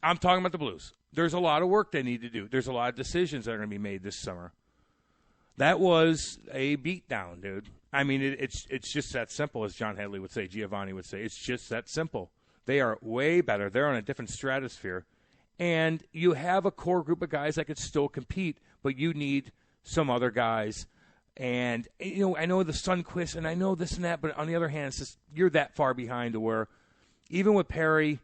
I'm talking about the Blues. There's a lot of work they need to do. There's a lot of decisions that are going to be made this summer. That was a beatdown, dude. I mean, it's just that simple, as John Hadley would say, Giovanni would say. It's just that simple. They are way better. They're on a different stratosphere. And you have a core group of guys that could still compete, but you need some other guys. And, I know the Sundqvist, and I know this and that, but on the other hand, it's just, you're that far behind to where, even with Perry,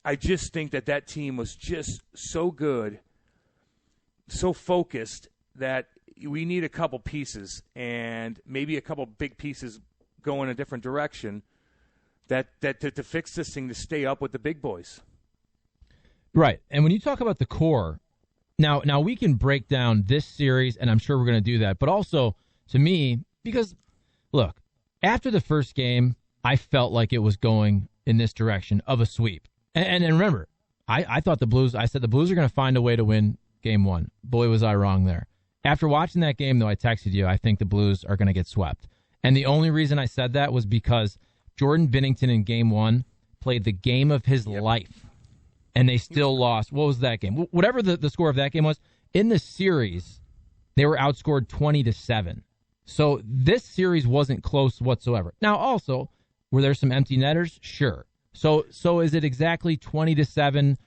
I just think that team was just so good, so focused, that we need a couple pieces, and maybe a couple big pieces go in a different direction that to fix this thing, to stay up with the big boys. Right. And when you talk about the core, now we can break down this series, and I'm sure we're going to do that. But also, to me, because, look, after the first game, I felt like it was going in this direction of a sweep. And remember, I thought I said the Blues are going to find a way to win game one. Boy, was I wrong there. After watching that game, though, I texted you, I think the Blues are going to get swept. And the only reason I said that was because Jordan Binnington in game one played the game of his life. And they still lost. What was that game? Whatever the score of that game was, in the series, they were outscored 20-7. So this series wasn't close whatsoever. Now, also, were there some empty netters? Sure. So is it exactly 20-7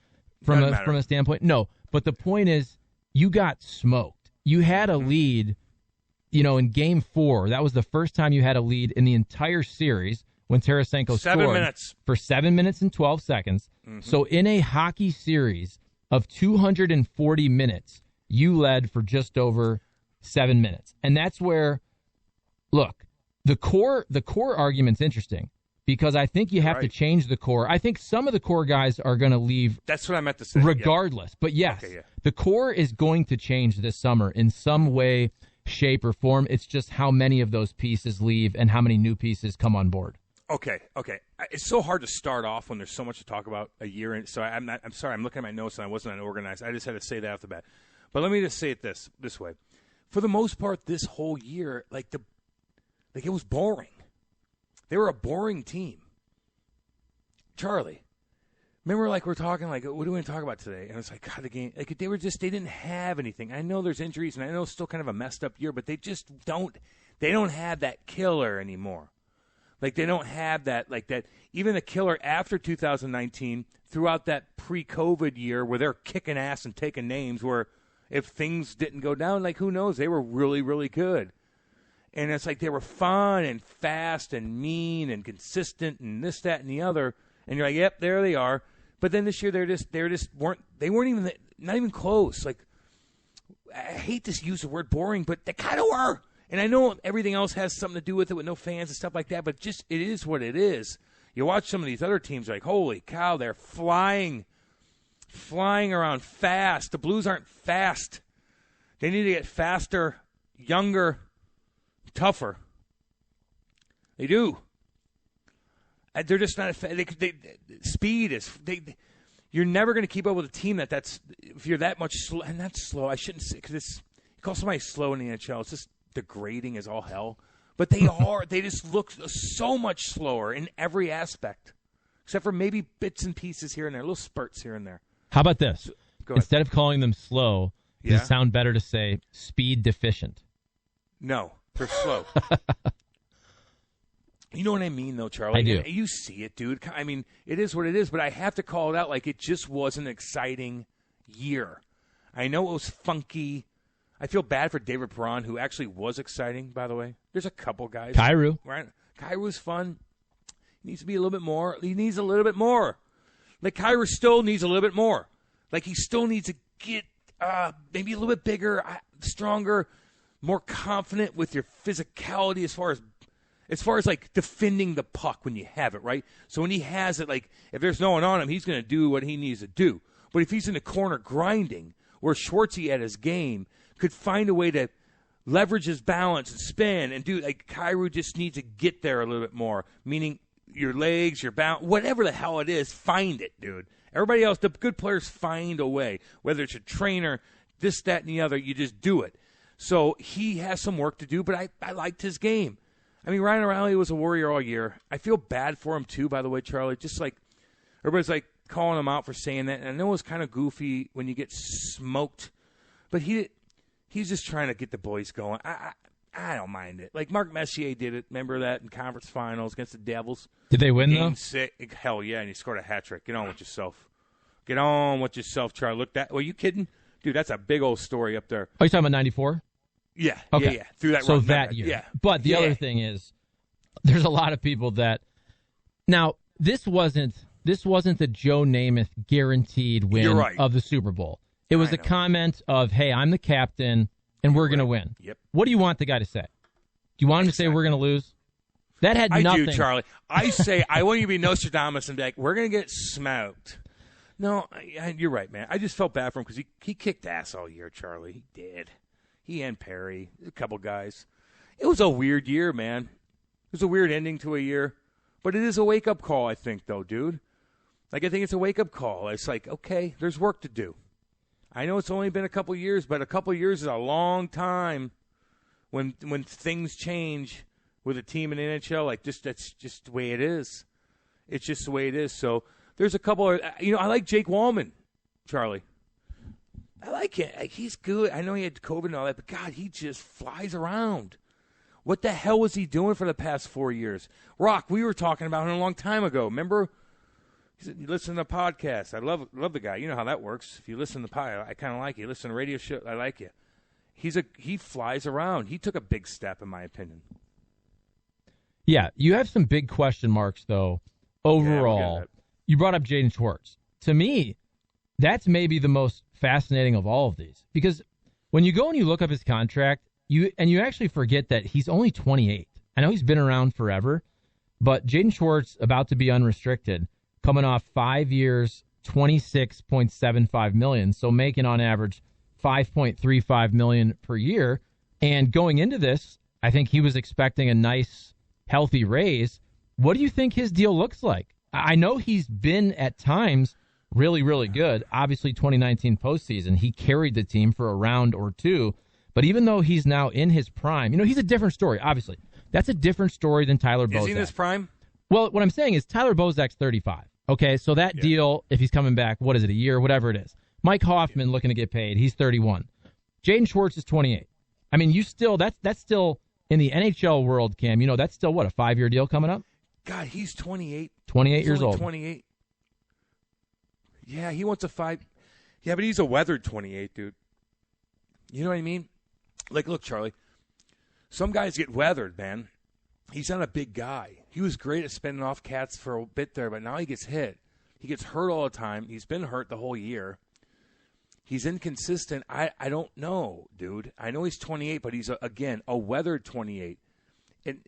from a standpoint? No. But the point is, you got smoked. You had a lead, in game 4. That was the first time you had a lead in the entire series when Tarasenko scored for 7 minutes and 12 seconds. Mm-hmm. So in a hockey series of 240 minutes, you led for just over 7 minutes. And that's where, look, the core argument's interesting because I think you have to change the core. I think some of the core guys are going to leave. That's what I meant to say. Regardless. Yeah. But yes, the core is going to change this summer in some way, shape, or form. It's just how many of those pieces leave and how many new pieces come on board. Okay. It's so hard to start off when there's so much to talk about a year in. So I'm sorry. I'm looking at my notes and I wasn't unorganized. I just had to say that off the bat. But let me just say it this way: for the most part, this whole year, it was boring. They were a boring team. Charlie, remember, we're talking, what are we going to talk about today? And it's God, the game. They didn't have anything. I know there's injuries, and I know it's still kind of a messed up year, but they just don't. They don't have that killer anymore. They don't have that, that, even the killer after 2019, throughout that pre-COVID year where they're kicking ass and taking names, where if things didn't go down, who knows, they were really, really good. And it's they were fun and fast and mean and consistent and this, that, and the other. And you're yep, there they are. But then this year they weren't even, not even close. I hate to use the word boring, but they kind of were. And I know everything else has something to do with it with no fans and stuff like that, but just it is what it is. You watch some of these other teams, holy cow, they're flying around fast. The Blues aren't fast. They need to get faster, younger, tougher. They do. They're just not. Speed is. You're never going to keep up with a team that's. If you're that much slow, and that's slow. I shouldn't say because you call somebody slow in the NHL. It's just degrading as all hell. But they are. They just look so much slower in every aspect, except for maybe bits and pieces here and there, little spurts here and there. How about this? Instead of calling them slow, does it sound better to say speed deficient? No, they're slow. You know what I mean, though, Charlie? I do. You see it, dude. I mean, it is what it is, but I have to call it out it just was an exciting year. I know it was funky. I feel bad for David Perron, who actually was exciting, by the way. There's a couple guys. Kyrou. Right? Kyrou's fun. He needs to be a little bit more. He needs a little bit more. Kyrou still needs a little bit more. He still needs to get maybe a little bit bigger, stronger, more confident with your physicality as far as defending the puck when you have it, right? So when he has it, if there's no one on him, he's going to do what he needs to do. But if he's in the corner grinding, where Schwartzy at his game could find a way to leverage his balance and spin and do, Kyrou just needs to get there a little bit more, meaning your legs, your balance, whatever the hell it is, find it, dude. Everybody else, the good players find a way, whether it's a trainer, this, that, and the other, you just do it. So he has some work to do, but I liked his game. I mean, Ryan O'Reilly was a warrior all year. I feel bad for him, too, by the way, Charlie. Just everybody's calling him out for saying that. And I know it was kind of goofy when you get smoked, but he's just trying to get the boys going. I don't mind it. Like Mark Messier did it. Remember that in conference finals against the Devils? Did they win, Game though? 6. Hell yeah, and he scored a hat trick. Get on with yourself. Get on with yourself, Charlie. Look, that. Were you kidding? Dude, that's a big old story up there. Are you talking about 94? Yeah. Okay. Yeah. Through that so run. that year. Yeah. But the other thing is, there's a lot of people that now this wasn't the Joe Namath guaranteed win of the Super Bowl. It was a comment of, hey, I'm the captain and we're going to win. Yep. What do you want the guy to say? Do you want him to say we're going to lose? That had nothing. I do, Charlie. I say I want you to be Nostradamus and be like, we're going to get smoked. No, you're right, man. I just felt bad for him because he kicked ass all year, Charlie. He did. He and Perry, a couple guys. It was a weird year, man. It was a weird ending to a year. But it is a wake-up call, I think, though, dude. Like, I think it's a wake-up call. It's like, okay, there's work to do. I know it's only been a couple years, but a couple years is a long time when things change with a team in the NHL. Like, that's just the way it is. It's just the way it is. So there's a couple of, I like Jake Wallman, Charlie. I like him. He's good. I know he had COVID and all that, but God, he just flies around. What the hell was he doing for the past 4 years? Rock, we were talking about him a long time ago. Remember? You listen to the podcast. I love the guy. You know how that works. If you listen to the podcast, I kind of like you. Listen to radio show, I like you. He flies around. He took a big step, in my opinion. Yeah, you have some big question marks, though, overall. Yeah, you brought up Jaden Schwartz. To me, that's maybe the most fascinating of all of these. Because when you go and you look up his contract, you actually forget that he's only 28. I know he's been around forever, but Jaden Schwartz about to be unrestricted, coming off 5 years, $26.75 million, so making on average $5.35 million per year. And going into this, I think he was expecting a nice, healthy raise. What do you think his deal looks like? I know he's been at times really, really good. Obviously, 2019 postseason, he carried the team for a round or two. But even though he's now in his prime, he's a different story, obviously. That's a different story than Tyler Bozak. Is he in his prime? Well, what I'm saying is Tyler Bozak's 35. Okay, so that deal, if he's coming back, what is it, a year, whatever it is. Mike Hoffman looking to get paid. He's 31. Jaden Schwartz is 28. I mean, that's still in the NHL world, Cam. That's still, what, a 5-year deal coming up? God, he's 28. 28 years old. 28. Yeah, he wants a 5. Yeah, but he's a weathered 28, dude. You know what I mean? Like, look, Charlie, some guys get weathered, man. He's not a big guy. He was great at spinning off cats for a bit there, but now he gets hit. He gets hurt all the time. He's been hurt the whole year. He's inconsistent. I don't know, dude. I know he's 28, but he's, again, a weathered 28. And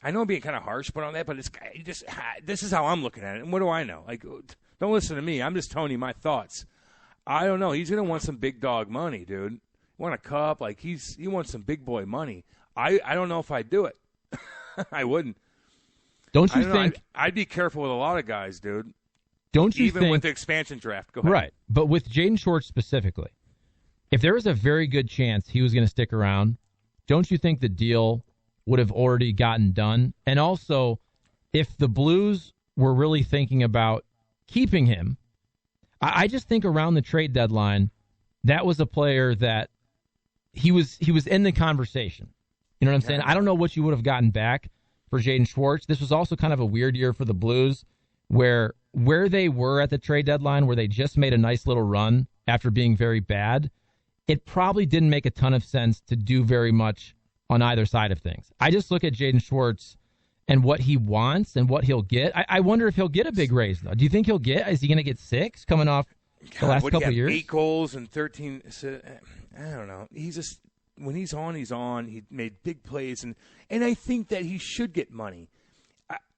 I know I'm being kind of harsh on that, but this is how I'm looking at it. And what do I know? Like, don't listen to me. I'm just telling you my thoughts. I don't know. He's going to want some big dog money, dude. Want a cup? Like, he wants some big boy money. I don't know if I'd do it. I wouldn't. Don't you think? I'd be careful with a lot of guys, dude. Don't you even with the expansion draft? Go ahead. Right, but with Jaden Schwartz specifically, if there was a very good chance he was going to stick around, don't you think the deal would have already gotten done? And also, if the Blues were really thinking about keeping him, I just think around the trade deadline, that was a player that he was in the conversation. You know what I'm saying? I don't know what you would have gotten back for Jaden Schwartz. This was also kind of a weird year for the Blues, where they were at the trade deadline, where they just made a nice little run after being very bad. It probably didn't make a ton of sense to do very much on either side of things. I just look at Jaden Schwartz and what he wants and what he'll get. I wonder if he'll get a big raise, though. Do you think he'll get? Is he going to get 6 coming off the last couple of years? 8 goals and 13. I don't know. He's just, when he's on, he's on. He made big plays, and I think that he should get money.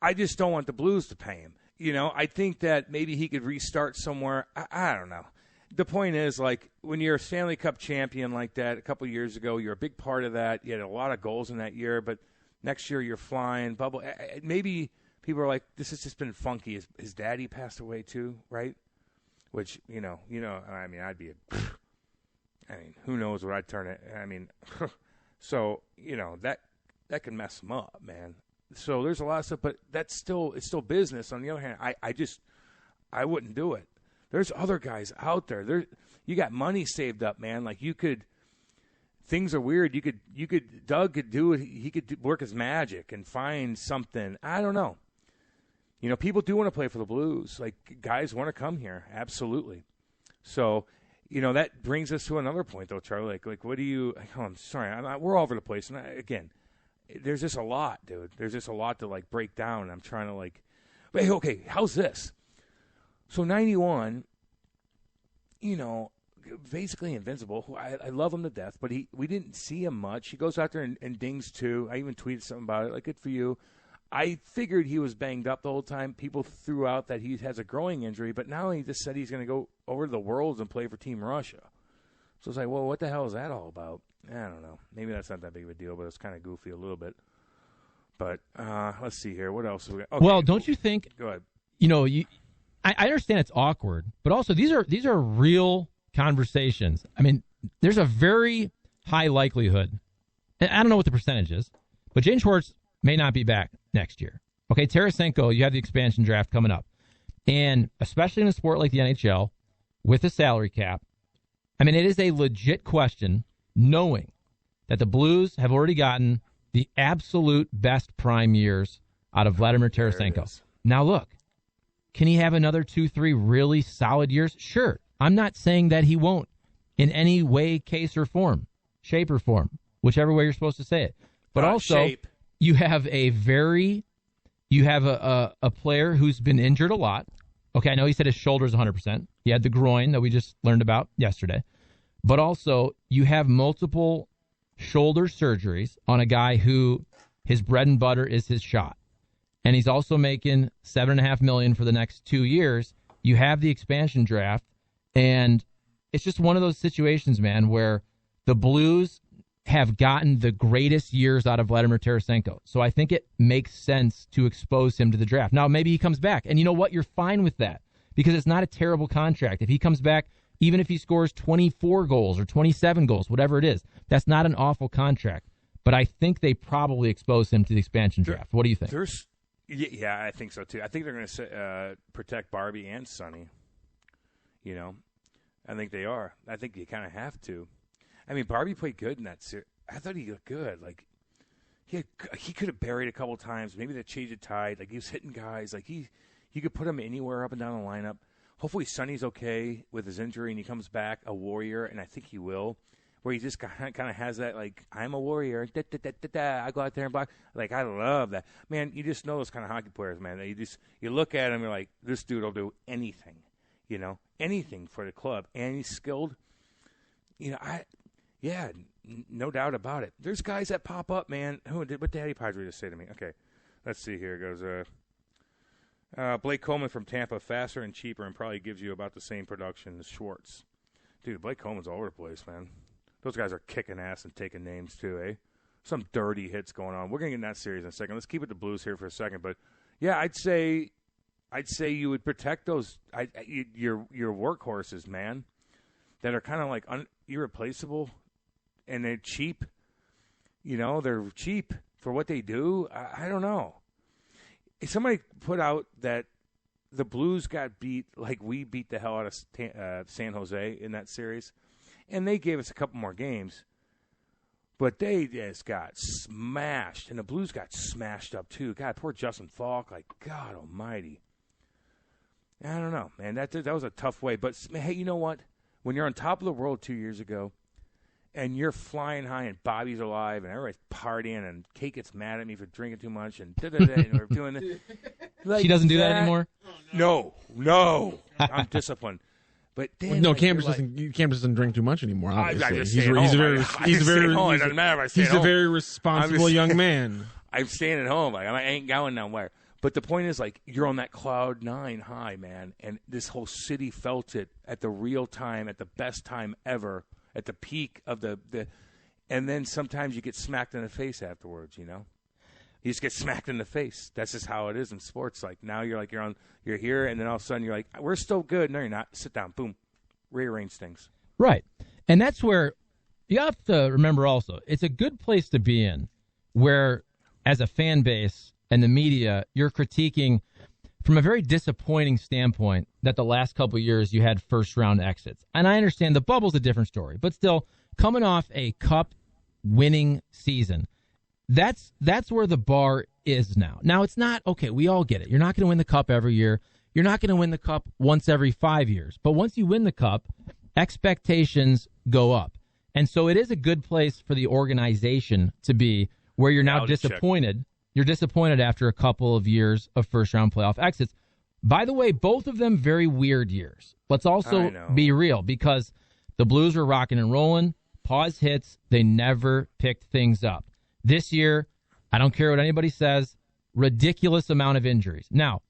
I just don't want the Blues to pay him. I think that maybe he could restart somewhere. I don't know. The point is, like, when you're a Stanley Cup champion like that a couple of years ago, you're a big part of that. You had a lot of goals in that year, but next year you're flying. Bubble. Maybe people are like, this has just been funky. His daddy passed away too, right? Which, I mean, I'd be who knows what I'd turn it. I mean, so, that can mess him up, man. So there's a lot of stuff, but it's still business. On the other hand, I wouldn't do it. There's other guys out there. You got money saved up, man. Like you could. Things are weird. Doug could do it. He could work his magic and find something. I don't know. People do want to play for the Blues. Like, guys want to come here. Absolutely. So, that brings us to another point, though, Charlie. Like what do you – I'm sorry. We're all over the place. And again, there's just a lot, dude. There's just a lot to, break down. I'm trying to, hey, okay, how's this? So, 91, basically invincible. I love him to death, but we didn't see him much. He goes out there and dings two. I even tweeted something about it. Good for you. I figured he was banged up the whole time. People threw out that he has a growing injury, but now he just said he's going to go over to the Worlds and play for Team Russia. So it's well, what the hell is that all about? I don't know. Maybe that's not that big of a deal, but it's kind of goofy a little bit. But let's see here. What else? Okay. Well, don't you think? Go ahead. I understand it's awkward, but also these are real conversations. I mean, there's a very high likelihood, and I don't know what the percentage is, but Jaden Schwartz may not be back next year. Okay, Tarasenko, you have the expansion draft coming up. And especially in a sport like the NHL, with a salary cap, I mean, it is a legit question, knowing that the Blues have already gotten the absolute best prime years out of Vladimir Tarasenko. Now, look, can he have another 2-3 really solid years? Sure. I'm not saying that he won't in any way, case, or form, shape, or form, whichever way you're supposed to say it. But also, shape. You have a player who's been injured a lot. Okay, I know he said his shoulder's 100%. He had the groin that we just learned about yesterday. But also, you have multiple shoulder surgeries on a guy who his bread and butter is his shot. And he's also making $7.5 million for the next 2 years. You have the expansion draft, and it's just one of those situations, man, where the Blues have gotten the greatest years out of Vladimir Tarasenko. So I think it makes sense to expose him to the draft. Now, maybe he comes back. And you know what? You're fine with that because it's not a terrible contract. If he comes back, even if he scores 24 goals or 27 goals, whatever it is, that's not an awful contract. But I think they probably expose him to the expansion draft. What do you think? Yeah, I think so, too. I think they're going to protect Barbie and Sonny. I think they are. I think you kind of have to. I mean, Barbie played good in that series. I thought he looked good. He could have buried a couple times. Maybe that changed the tide. He was hitting guys. You could put him anywhere up and down the lineup. Hopefully Sonny's okay with his injury and he comes back a warrior, and I think he will, where he just kind of has that, I'm a warrior. I go out there and block. I love that. Man, you just know those kind of hockey players, man. You look at him, you're like, this dude will do anything, anything for the club. And he's skilled. Yeah, no doubt about it. There's guys that pop up, man. What did Daddy Padre just say to me? Okay, let's see here. It goes, Blake Coleman from Tampa, faster and cheaper, and probably gives you about the same production as Schwartz. Dude, Blake Coleman's all over the place, man. Those guys are kicking ass and taking names too, eh? Some dirty hits going on. We're gonna get in that series in a second. Let's keep it the Blues here for a second, but yeah, I'd say you would protect those your workhorses, man, that are kind of irreplaceable. And they're cheap. They're cheap for what they do. I don't know. If somebody put out that the Blues got beat like we beat the hell out of San Jose in that series, and they gave us a couple more games, but they just got smashed, and the Blues got smashed up too. God, poor Justin Falk. God almighty. I don't know, man. That was a tough way. But, hey, you know what? When you're on top of the world 2 years ago, and you're flying high, and Bobby's alive, and everybody's partying, and Kate gets mad at me for drinking too much, and and we're doing this. She doesn't do that anymore? No. I'm disciplined. But then, no, Campbell doesn't drink too much anymore. Obviously. He's a very responsible young man. I'm staying at home. I ain't going nowhere. But the point is, you're on that cloud 9 high, man, and this whole city felt it at the real time, at the best time ever. At the peak of the and then sometimes you get smacked in the face afterwards, You just get smacked in the face. That's just how it is in sports. Now you're here, and then all of a sudden you're like, we're still good. No, you're not. Sit down. Boom. Rearrange things. Right. And that's where you have to remember also, it's a good place to be in where, as a fan base and the media, you're critiquing from a very disappointing standpoint that the last couple of years you had first-round exits. And I understand the bubble's a different story, but still, coming off a cup-winning season, that's where the bar is now. Now, it's not, okay, we all get it. You're not going to win the cup every year. You're not going to win the cup once every 5 years. But once you win the cup, expectations go up. And so it is a good place for the organization to be where you're now disappointed. You're disappointed after a couple of years of first-round playoff exits. By the way, both of them very weird years. Let's also be real, because the Blues were rocking and rolling. Pause hits. They never picked things up. This year, I don't care what anybody says, ridiculous amount of injuries. Now,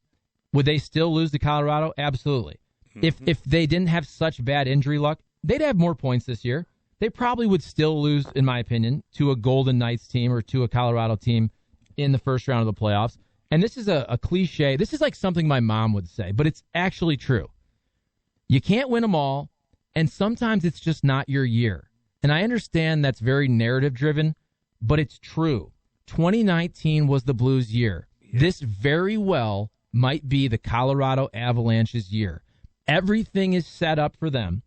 would they still lose to Colorado? Absolutely. Mm-hmm. If they didn't have such bad injury luck, they'd have more points this year. They probably would still lose, in my opinion, to a Golden Knights team or to a Colorado team in the first round of the playoffs. And this is a cliche. This is like something my mom would say, but it's actually true. You can't win them all, and sometimes it's just not your year. And I understand that's very narrative-driven, but it's true. 2019 was the Blues' year. Yeah. This very well might be the Colorado Avalanche's year. Everything is set up for them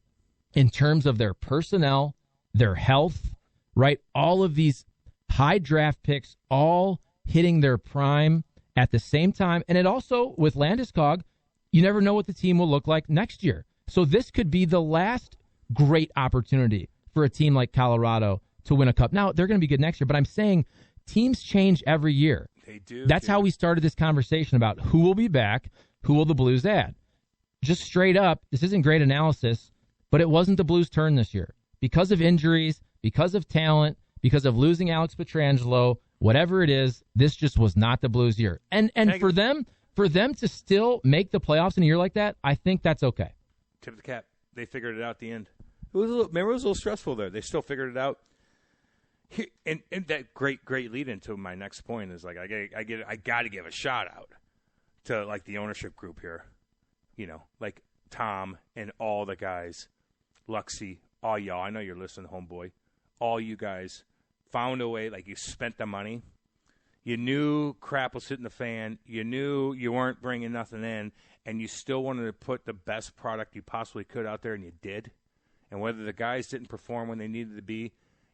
in terms of their personnel, their health, right? All of these high draft picks all hitting their prime at the same time. And it also, with Landeskog, you never know what the team will look like next year. So this could be the last great opportunity for a team like Colorado to win a cup. Now, they're going to be good next year, but I'm saying teams change every year. They do. That's how we started this conversation about who will be back, who will the Blues add. Just straight up, this isn't great analysis, but it wasn't the Blues' turn this year. Because of injuries, because of talent, because of losing Alex Pietrangelo, whatever it is, this just was not the Blues' year. And for them to still make the playoffs in a year like that, I think that's okay. Tip of the cap. They figured it out at the end. Remember, it was a little stressful there. They still figured it out. Here, and that great lead into my next point is like I got to give a shout out to like the ownership group here, like Tom and all the guys, Luxie, all y'all. I know you're listening, homeboy. All you guys found a way. Like, you spent the money. You knew crap was hitting the fan. You knew you weren't bringing nothing in, and you still wanted to put the best product you possibly could out there, and you did. And whether the guys didn't perform when they needed to be,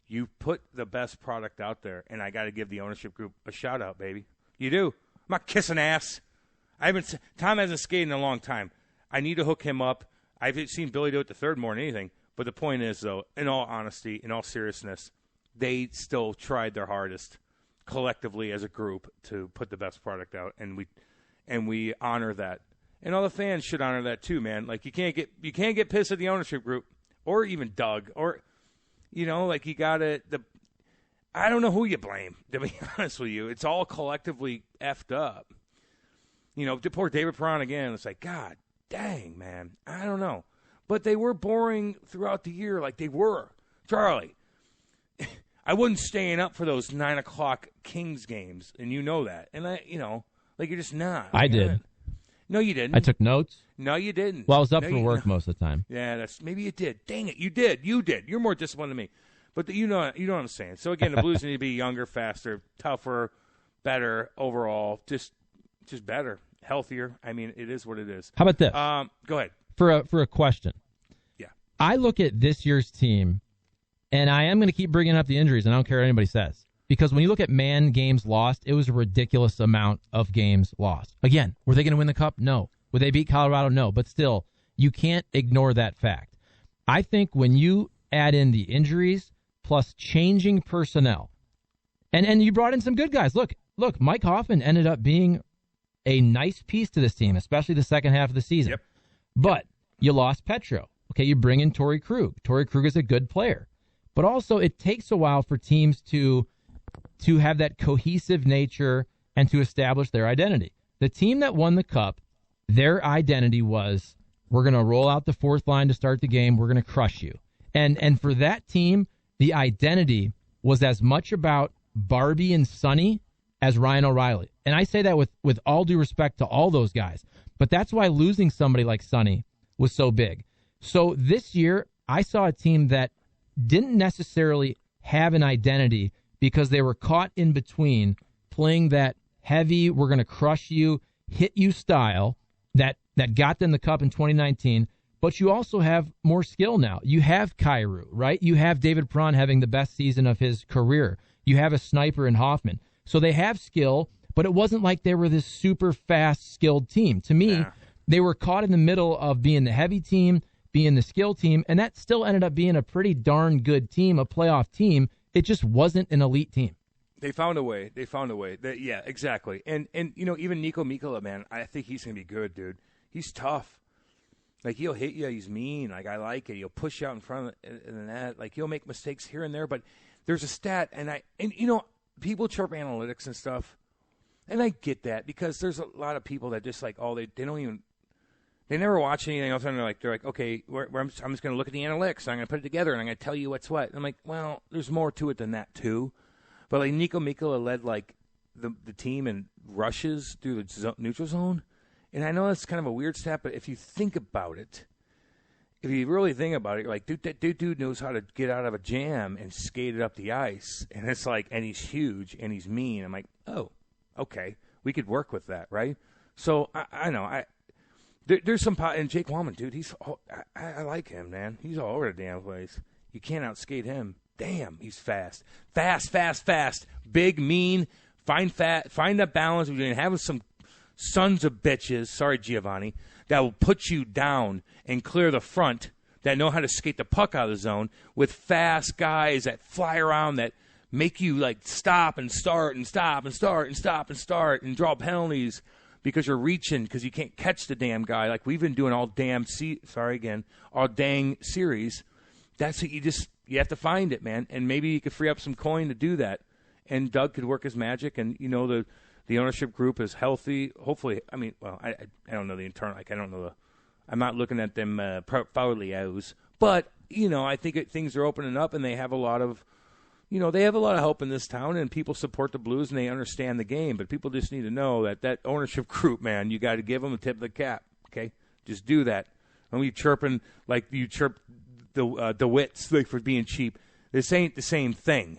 you put the best product out there, and I got to give the ownership group a shout-out, baby. You do. I'm not kissing ass. Tom hasn't skated in a long time. I need to hook him up. I've seen Billy do it the third more than anything. But the point is, though, in all honesty, in all seriousness, they still tried their hardest collectively as a group to put the best product out, and we honor that. And all the fans should honor that too, man. Like, you can't get pissed at the ownership group or even Doug or like you got to I don't know who you blame, to be honest with you. It's all collectively effed up. Poor David Perron again. It's like, God dang, man. I don't know. But they were boring throughout the year like they were. Charlie, I wasn't staying up for those 9 o'clock Kings games, and you know that. And you're just not. I did. No, you didn't. I took notes. No, you didn't. Well, I was up for work most of the time. Yeah, maybe you did. Dang it, you did. You did. You're more disciplined than me. But you know what I'm saying. So again, the Blues need to be younger, faster, tougher, better overall, just better, healthier. I mean, it is what it is. How about this? Go ahead. For a question. Yeah. I look at this year's team, and I am going to keep bringing up the injuries, and I don't care what anybody says. Because when you look at games lost, it was a ridiculous amount of games lost. Again, were they going to win the Cup? No. Would they beat Colorado? No. But still, you can't ignore that fact. I think when you add in the injuries plus changing personnel, and you brought in some good guys. Look, Mike Hoffman ended up being a nice piece to this team, especially the second half of the season. Yep. But you lost Petro. Okay, you bring in Torrey Krug. Torrey Krug is a good player. But also, it takes a while for teams to have that cohesive nature and to establish their identity. The team that won the Cup, their identity was, we're going to roll out the fourth line to start the game. We're going to crush you. And for that team, the identity was as much about Barbie and Sonny as Ryan O'Reilly. And I say that with all due respect to all those guys. But that's why losing somebody like Sonny was so big. So this year, I saw a team that didn't necessarily have an identity because they were caught in between playing that heavy, we're going to crush you, hit you style that got them the cup in 2019, but you also have more skill now. You have Kyrou, right? You have David Perron having the best season of his career. You have a sniper in Hoffman. So they have skill, but it wasn't like they were this super fast, skilled team. To me, they were caught in the middle of being the heavy team, being the skill team, and that still ended up being a pretty darn good team, a playoff team. It just wasn't an elite team. They found a way. Yeah, exactly. And even Niko Mikkola, man, I think he's going to be good, dude. He's tough. Like, he'll hit you. He's mean. Like, I like it. He'll push you out in front of the net. Like, he'll make mistakes here and there. But there's a stat, and people chirp analytics and stuff, and I get that because there's a lot of people that just like, they don't even, they never watch anything else, and they're like, okay, I'm just going to look at the analytics, I'm going to put it together, and I'm going to tell you what's what. And I'm like, well, there's more to it than that too. But like Niko Mikkola led like the team in rushes through the neutral zone, and I know that's kind of a weird stat, but if you think about it, if you really think about it, you're like, dude knows how to get out of a jam and skate it up the ice. And it's like, and he's huge and he's mean. I'm like, oh, okay. We could work with that, right? So I know. There's some and Jake Wallman, dude, I like him, man. He's all over the damn place. You can't outskate him. Damn, he's fast. Fast. Big, mean, find that balance between having some sons of bitches, sorry, Giovanni, that will put you down and clear the front, that know how to skate the puck out of the zone, with fast guys that fly around, that make you like stop and start and stop and start and stop and start and draw penalties because you're reaching because you can't catch the damn guy like we've been doing all dang series. That's what you have to find it, man. And maybe you could free up some coin to do that. And Doug could work his magic, and the ownership group is healthy. Hopefully, I mean, well, I don't know the internal. Like, I don't know I'm not looking at them portfolios, but I think things are opening up, and they have a lot of, help in this town, and people support the Blues, and they understand the game. But people just need to know that ownership group, man, you got to give them a tip of the cap. Okay, just do that. Don't be chirping like you chirp the wits like for being cheap. This ain't the same thing,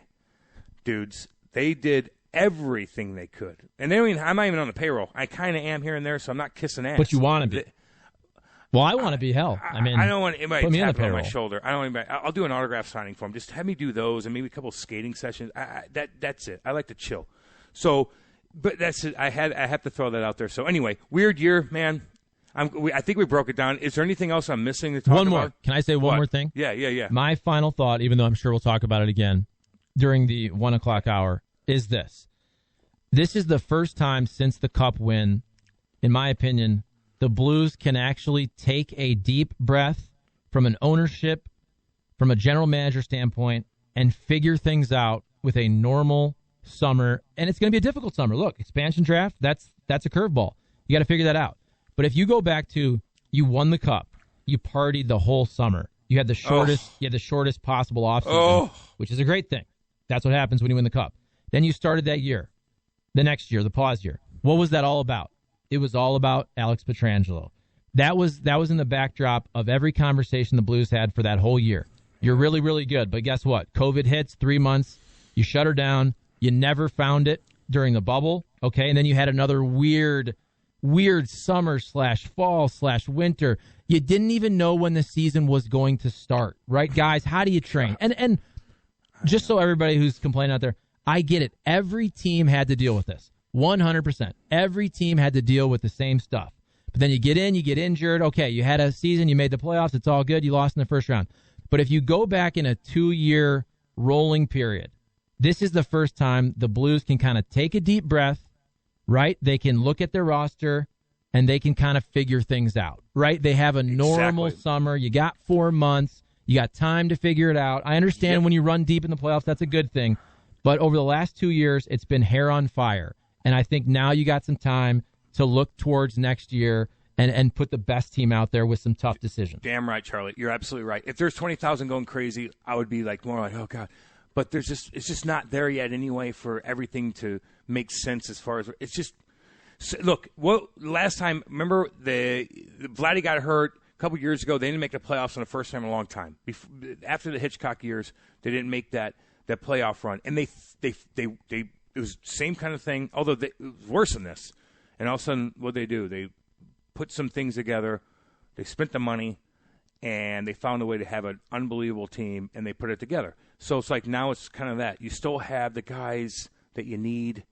dudes. They did everything they could. And I'm not even on the payroll. I kind of am here and there, so I'm not kissing ass. But you want to be. Well, I want to be hell. I don't want anybody tapping on my shoulder. I'll do an autograph signing for him. Just have me do those and maybe a couple of skating sessions. That's it. I like to chill. So, but that's it. I have to throw that out there. So anyway, weird year, man. I think we broke it down. Is there anything else I'm missing to talk about? One more. Can I say one more thing? Yeah. My final thought, even though I'm sure we'll talk about it again during the 1 o'clock hour, is this. This is the first time since the Cup win, in my opinion, the Blues can actually take a deep breath from an ownership, from a general manager standpoint, and figure things out with a normal summer. And it's going to be a difficult summer. Look, expansion draft, that's a curveball. You got to figure that out. But if you go back to you won the Cup, you partied the whole summer. You had the shortest possible offseason, which is a great thing. That's what happens when you win the Cup. Then you started that year, the next year, the pause year. What was that all about? It was all about Alex Pietrangelo. That was in the backdrop of every conversation the Blues had for that whole year. You're really, really good, but guess what? COVID hits, 3 months. You shut her down. You never found it during the bubble, okay? And then you had another weird summer / fall / winter. You didn't even know when the season was going to start, right, guys? How do you train? And just so everybody who's complaining out there, I get it. Every team had to deal with this. 100%. Every team had to deal with the same stuff. But then you get in, you get injured. Okay, you had a season, you made the playoffs, it's all good. You lost in the first round. But if you go back in a 2-year rolling period, this is the first time the Blues can kind of take a deep breath, right? They can look at their roster, and they can kind of figure things out, right? They have a normal summer. You got 4 months. You got time to figure it out. I understand when you run deep in the playoffs, that's a good thing. But over the last 2 years, it's been hair on fire. And I think now you got some time to look towards next year and put the best team out there with some tough decisions. Damn right, Charlie. You're absolutely right. If there's 20,000 going crazy, I would be like more like, oh, God. But it's just not there yet anyway for everything to make sense as far as – it's just – look, last time, remember the Vladdy got hurt a couple years ago. They didn't make the playoffs on the first time in a long time. After the Hitchcock years, they didn't make that playoff run. And it was the same kind of thing, although it was worse than this. And all of a sudden, what they do, they put some things together, they spent the money, and they found a way to have an unbelievable team, and they put it together. So it's like now it's kind of that. You still have the guys that you need.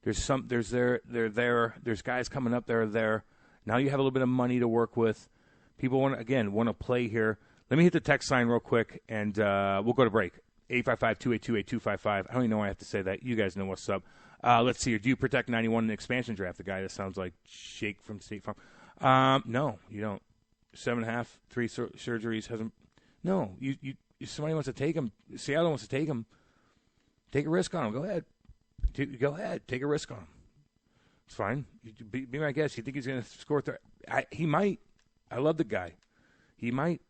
There's guys coming up there. Now you have a little bit of money to work with. People want to play here. Let me hit the text line real quick, and we'll go to break. 855-282-8255. I don't even know why I have to say that. You guys know what's up. Let's see here. Do you protect 91 in the expansion draft? The guy that sounds like Shake from State Farm. No, you don't. 7.5, 3 surgeries hasn't. No, you. Somebody wants to take him. Seattle wants to take him. Take a risk on him. Go ahead. Go ahead. Take a risk on him. It's fine. Be my guest. You think he's going to score? He might. I love the guy. He might.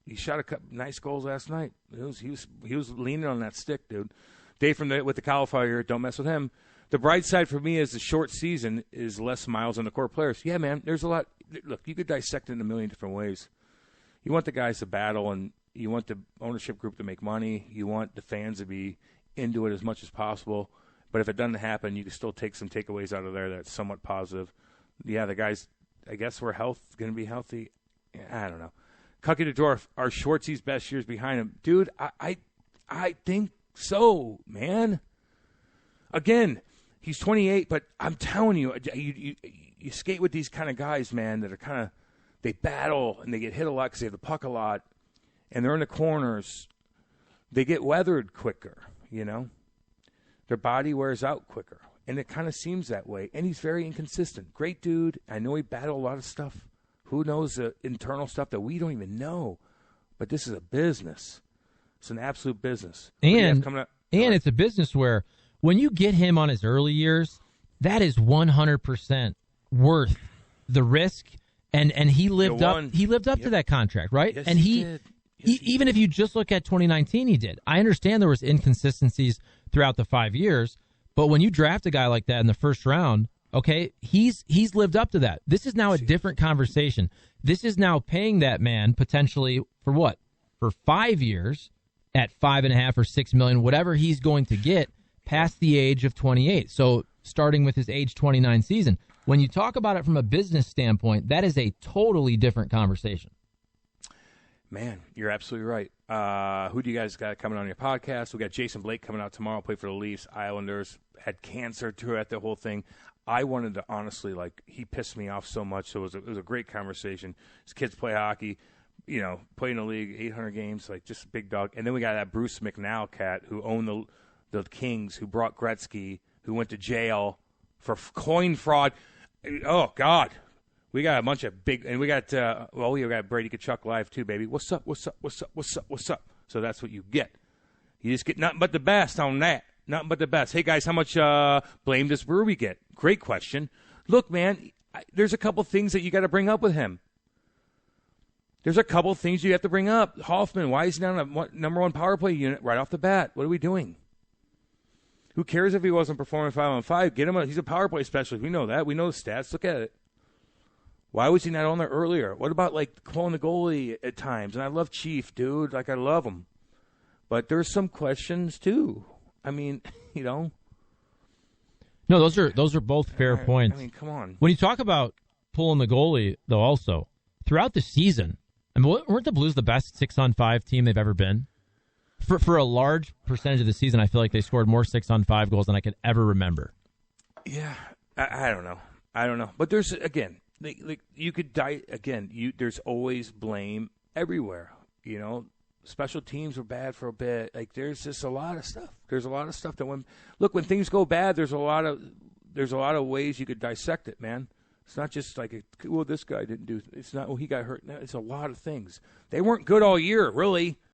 He shot a couple nice goals last night. He was leaning on that stick, dude. Dave with the cauliflower. Don't mess with him. The bright side for me is the short season is less miles on the core players. Yeah, man. There's a lot. Look, you could dissect it in a million different ways. You want the guys to battle, and you want the ownership group to make money. You want the fans to be into it as much as possible. But if it doesn't happen, you can still take some takeaways out of there that's somewhat positive. Yeah, the guys, I guess, were going to be healthy. I don't know. Cucky the Dwarf, are Schwartzy's best years behind him? Dude, I think so, man. Again, he's 28, but I'm telling you, you skate with these kind of guys, man, that are kind of, they battle and they get hit a lot because they have the puck a lot, and they're in the corners. They get weathered quicker, you know? Their body wears out quicker, and it kind of seems that way. And he's very inconsistent. Great dude. I know he battled a lot of stuff. Who knows the internal stuff that we don't even know? But this is a business. It's an absolute business. And it's a business where when you get him on his early years, that is 100% worth the risk. And he lived up. He lived up to that contract, right? Yes, and he did. Even if you just look at 2019, he did. I understand there was inconsistencies throughout the 5 years, but when you draft a guy like that in the first round, okay, he's lived up to that. This is now a different conversation. This is now paying that man potentially for what? For 5 years at $5.5 or $6 million, whatever he's going to get past the age of 28. So starting with his age 29 season. When you talk about it from a business standpoint, that is a totally different conversation. Man, you're absolutely right. Who do you guys got coming on your podcast? We got Jason Blake coming out tomorrow, play for the Leafs. Islanders had cancer throughout the whole thing. I wanted to honestly, he pissed me off so much. So it was a great conversation. His kids play hockey, play in the league, 800 games, just a big dog. And then we got that Bruce McNall cat who owned the Kings, who brought Gretzky, who went to jail for coin fraud. Oh, God. We got a bunch of big, and we got Brady Kachuk live too, baby. What's up? So that's what you get. You just get nothing but the best on that. Nothing but the best. Hey, guys, how much blame does Brewery get? Great question. Look, man, there's a couple things that you got to bring up with him. There's a couple things you have to bring up. Hoffman, why is he not on a number one power play unit right off the bat? What are we doing? Who cares if he wasn't performing 5-on-5? Get him. He's a power play specialist. We know that. We know the stats. Look at it. Why was he not on there earlier? What about, pulling the goalie at times? And I love Chief, dude. I love him. But there's some questions, too. I mean, No, those are both fair points. I mean, come on. When you talk about pulling the goalie, though, also, throughout the season, weren't the Blues the best 6-on-5 team they've ever been? For a large percentage of the season, I feel like they scored more 6-on-5 goals than I could ever remember. Yeah, I don't know. But there's, again... you could die again. There's always blame everywhere. Special teams were bad for a bit. There's just a lot of stuff. There's a lot of stuff that when things go bad, there's a lot of ways you could dissect it, man. It's not just this guy didn't do. It's not. He got hurt. No, it's a lot of things. They weren't good all year, really.